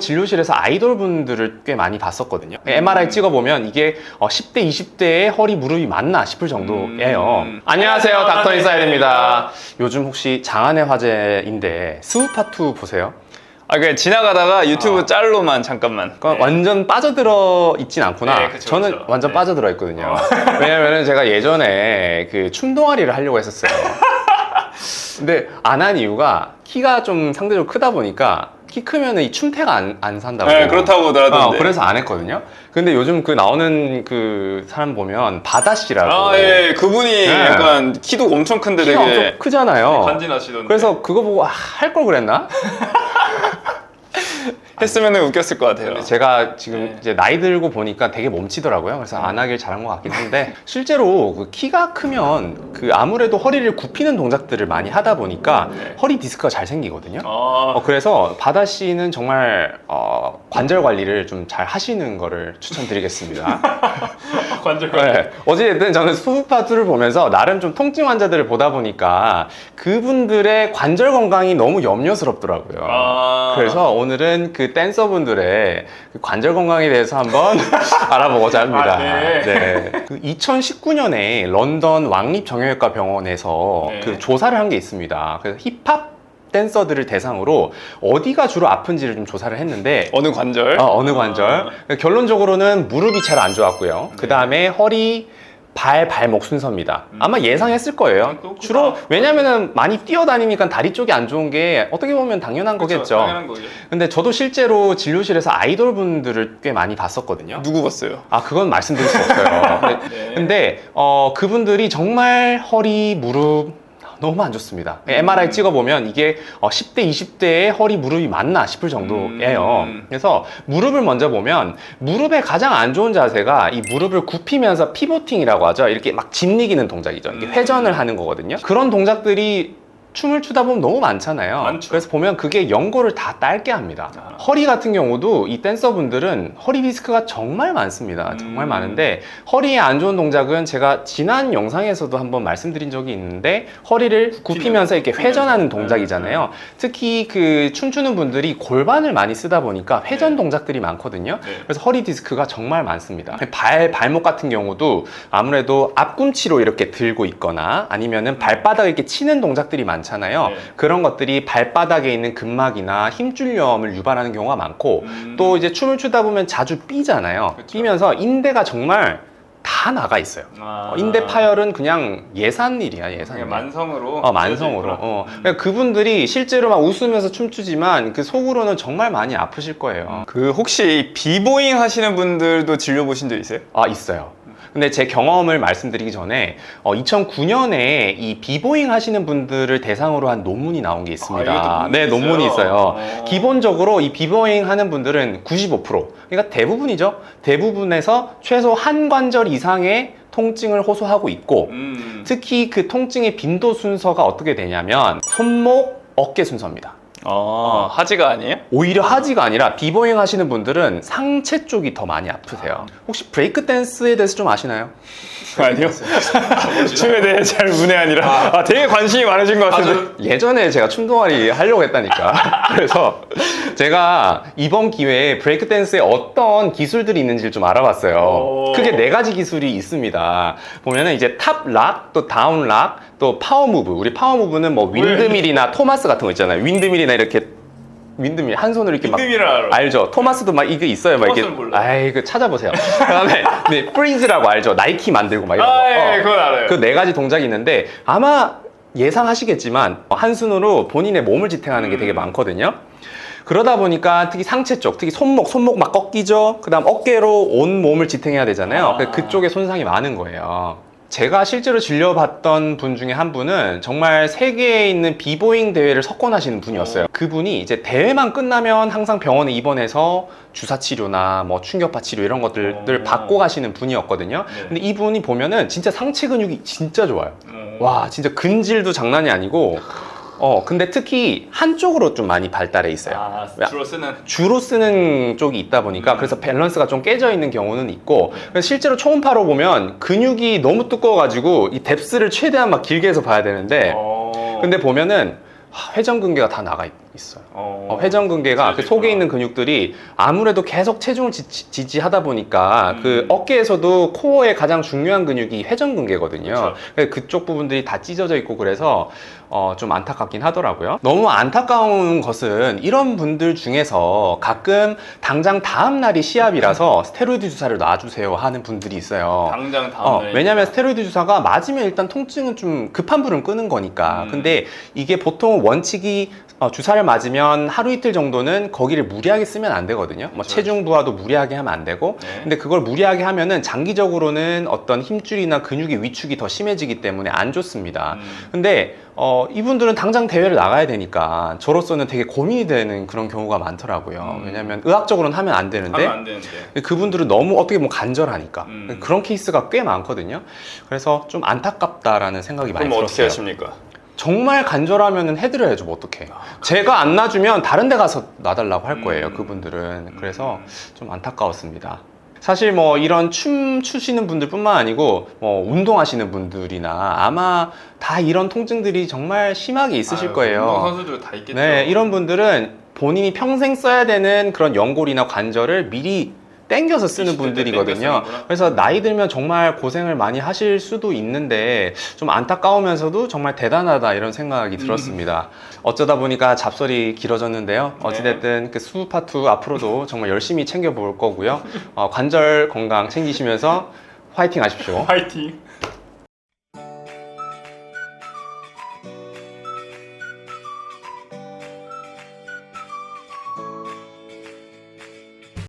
진료실에서 아이돌 분들을 꽤 많이 봤었거든요. MRI 찍어보면 이게 10대, 20대의 허리, 무릎이 맞나 싶을 정도예요. 안녕하세요, 닥터 인사이드입니다. 요즘 혹시 장안의 화제인데 스우파2 보세요? 그냥 지나가다가 유튜브 짤로만 잠깐만. 그러니까 완전 빠져들어 있진 않구나. 네, 그쵸, 저는 그쵸. 완전 네. 빠져들어 있거든요. 왜냐면은 제가 예전에 그 춤동아리를 하려고 했었어요. 근데 안 한 이유가 키가 좀 상대적으로 크다 보니까 키 크면 이 춤태가 안 산다고. 네, 그렇다고 하더라던데. 그래서 안 했거든요. 근데 요즘 그 나오는 그 사람 보면 바다 씨라고. 예, 그분이 네. 약간 키도 엄청 큰데 키가 되게 엄청 크잖아요. 간지나시던데. 그래서 그거 보고 할 걸 그랬나? 했으면 웃겼을 것 같아요. 제가 지금 네. 이제 나이 들고 보니까 되게 몸치더라고요. 그래서 안 하길 잘한 것 같긴 한데 실제로 그 키가 크면 그 아무래도 허리를 굽히는 동작들을 많이 하다 보니까 네. 허리 디스크가 잘 생기거든요. 아, 그래서 바다 씨는 정말 관절 관리를 좀 잘 하시는 거를 추천드리겠습니다. 관절. 네. 어찌됐든 저는 수우파2를 보면서 나름 좀 통증 환자들을 보다 보니까 그분들의 관절 건강이 너무 염려스럽더라고요. 아. 그래서 오늘은 그 댄서분들의 그 관절 건강에 대해서 한번 알아보고자 합니다. 네. 그 2019년에 런던 왕립 정형외과 병원에서 네. 그 조사를 한 게 있습니다. 그래서 힙합 댄서들을 대상으로 어디가 주로 아픈지를 좀 조사를 했는데 어느 관절? 어느 관절? 결론적으로는 무릎이 잘 안 좋았고요. 그 다음에 허리, 발목 순서입니다. 아마 예상했을 거예요. 똑똑하다. 주로 왜냐면은 많이 뛰어다니니까 다리 쪽이 안 좋은 게 어떻게 보면 당연한 그쵸, 거겠죠. 당연한 거죠. 근데 저도 실제로 진료실에서 아이돌 분들을 꽤 많이 봤었거든요. 누구 봤어요? 그건 말씀드릴 수 없어요. 네. 근데 그분들이 정말 허리, 무릎 너무 안 좋습니다. MRI 찍어보면 이게 10대, 20대의 허리, 무릎이 맞나 싶을 정도예요. 그래서 무릎을 먼저 보면 무릎의 가장 안 좋은 자세가 이 무릎을 굽히면서 피보팅이라고 하죠. 이렇게 막 짓이기는 동작이죠. 이렇게 회전을 하는 거거든요. 그런 동작들이 춤을 추다 보면 너무 많잖아요. 많죠. 그래서 보면 그게 연골을 다 딸게 합니다. 허리 같은 경우도 이 댄서분들은 허리 디스크가 정말 많습니다. 정말 많은데 허리에 안 좋은 동작은 제가 지난 영상에서도 한번 말씀드린 적이 있는데 허리를 굽히면서 이렇게 회전하는 동작이잖아요. 특히 그 춤추는 분들이 골반을 많이 쓰다 보니까 회전 동작들이 많거든요. 네. 그래서 허리 디스크가 정말 많습니다. 발목 같은 경우도 아무래도 앞꿈치로 이렇게 들고 있거나 아니면은 발바닥을 이렇게 치는 동작들이 많잖아요. 네. 그런 것들이 발바닥에 있는 근막이나 힘줄염을 유발하는 경우가 많고 또 이제 춤을 추다 보면 자주 삐잖아요. 그쵸. 삐면서 인대가 정말 다 나가 있어요. 인대 파열은 그냥 예산일이야, 예산일. 그냥 만성으로. 만성으로. 그러니까 그분들이 실제로 막 웃으면서 춤추지만 그 속으로는 정말 많이 아프실 거예요. 그 혹시 비보잉 하시는 분들도 진료 보신 적 있어요? 있어요. 근데 제 경험을 말씀드리기 전에 2009년에 이 비보잉 하시는 분들을 대상으로 한 논문이 나온 게 있습니다. 이것도 논문이 네, 논문이 있어요. 있어요? 기본적으로 이 비보잉 하는 분들은 95%, 그러니까 대부분이죠. 대부분에서 최소 한 관절 이상의 통증을 호소하고 있고 특히 그 통증의 빈도 순서가 어떻게 되냐면 손목, 어깨 순서입니다. 하지가 아니에요? 오히려 하지가 아니라 비보잉 하시는 분들은 상체 쪽이 더 많이 아프세요. 혹시 브레이크 댄스에 대해서 좀 아시나요? 아니요. 춤에 대해 잘 문외 아니라. 되게 관심이 많으신 것 같은데. 예전에 제가 춤동아리 하려고 했다니까. 그래서 제가 이번 기회에 브레이크 댄스에 어떤 기술들이 있는지를 좀 알아봤어요. 크게 4가지 기술이 있습니다. 보면은 이제 탑 락, 또 다운 락, 또 파워 무브. 우리 파워 무브는 뭐 윈드밀이나 토마스 같은 거 있잖아요. 윈드밀이나 이렇게 윈드밀 한 손으로 이렇게 막 윈드밀을 알아. 알죠. 토마스도 막 이게 있어요. 막 이렇게. 토마스는 몰라. 그 찾아보세요. 그다음에 네, 프리즈라고 알죠. 나이키 만들고 막 이런 거. 예, 그건 알아요. 그 4가지 동작이 있는데 아마 예상하시겠지만 한 손으로 본인의 몸을 지탱하는 게 되게 많거든요. 그러다 보니까 특히 상체 쪽, 특히 손목 막 꺾이죠. 그다음 어깨로 온 몸을 지탱해야 되잖아요. 그쪽에 손상이 많은 거예요. 제가 실제로 진료받던 분 중에 한 분은 정말 세계에 있는 비보잉 대회를 석권하시는 분이었어요. 그분이 이제 대회만 끝나면 항상 병원에 입원해서 주사 치료나 뭐 충격파 치료 이런 것들을 받고 가시는 분이었거든요. 근데 이분이 보면은 진짜 상체 근육이 진짜 좋아요. 와, 진짜 근질도 장난이 아니고 근데 특히 한쪽으로 좀 많이 발달해 있어요. 주로 쓰는 쪽이 있다 보니까 그래서 밸런스가 좀 깨져 있는 경우는 있고 그래서 실제로 초음파로 보면 근육이 너무 두꺼워가지고 이 뎁스를 최대한 막 길게 해서 봐야 되는데 근데 보면은 회전근개가 다 나가 있고 있어요. 어, 회전근개가 그 찢어져 속에 있구나. 있는 근육들이 아무래도 계속 체중을 지지하다 보니까 그 음. 어깨에서도 코어의 가장 중요한 근육이 회전근개거든요. 그쵸. 그래서 그쪽 부분들이 다 찢어져 있고 그래서 좀 안타깝긴 하더라고요. 너무 안타까운 것은 이런 분들 중에서 가끔 당장 다음 날이 시합이라서 스테로이드 주사를 놔주세요 하는 분들이 있어요. 당장 다음 날. 왜냐면 스테로이드 주사가 맞으면 일단 통증은 좀 급한 불은 끄는 거니까. 음. 근데 이게 보통 원칙이 주사를 맞으면 하루 이틀 정도는 거기를 무리하게 쓰면 안 되거든요. 뭐 그렇죠. 체중 부하도 무리하게 하면 안 되고. 네. 근데 그걸 무리하게 하면은 장기적으로는 어떤 힘줄이나 근육의 위축이 더 심해지기 때문에 안 좋습니다. 근데 이분들은 당장 대회를 나가야 되니까 저로서는 되게 고민이 되는 그런 경우가 많더라고요. 왜냐면 의학적으로는 하면 안 되는데 하면 안 되는데. 그분들은 너무 어떻게 보면 간절하니까 음. 그런 케이스가 꽤 많거든요. 그래서 좀 안타깝다라는 생각이 많이 그럼 들었어요. 어떻게 하십니까? 정말 간절하면 해드려야죠. 뭐 어떡해. 제가 안 놔주면 다른 데 가서 놔달라고 할 거예요. 그분들은. 그래서 좀 안타까웠습니다. 사실 뭐 이런 춤 추시는 분들 뿐만 아니고 뭐 운동하시는 분들이나 아마 다 이런 통증들이 정말 심하게 있으실 거예요. 운동 선수들 다 있겠죠. 네, 이런 분들은 본인이 평생 써야 되는 그런 연골이나 관절을 미리 땡겨서 쓰는 미리 분들이거든요. 땡겨 쓰는구나. 그래서 나이 들면 정말 고생을 많이 하실 수도 있는데 좀 안타까우면서도 정말 대단하다 이런 생각이 들었습니다. 어쩌다 보니까 잡설이 길어졌는데요. 네. 어찌됐든 그 수브 파트 앞으로도 정말 열심히 챙겨볼 거고요. 관절 건강 챙기시면서 화이팅 하십시오. 화이팅.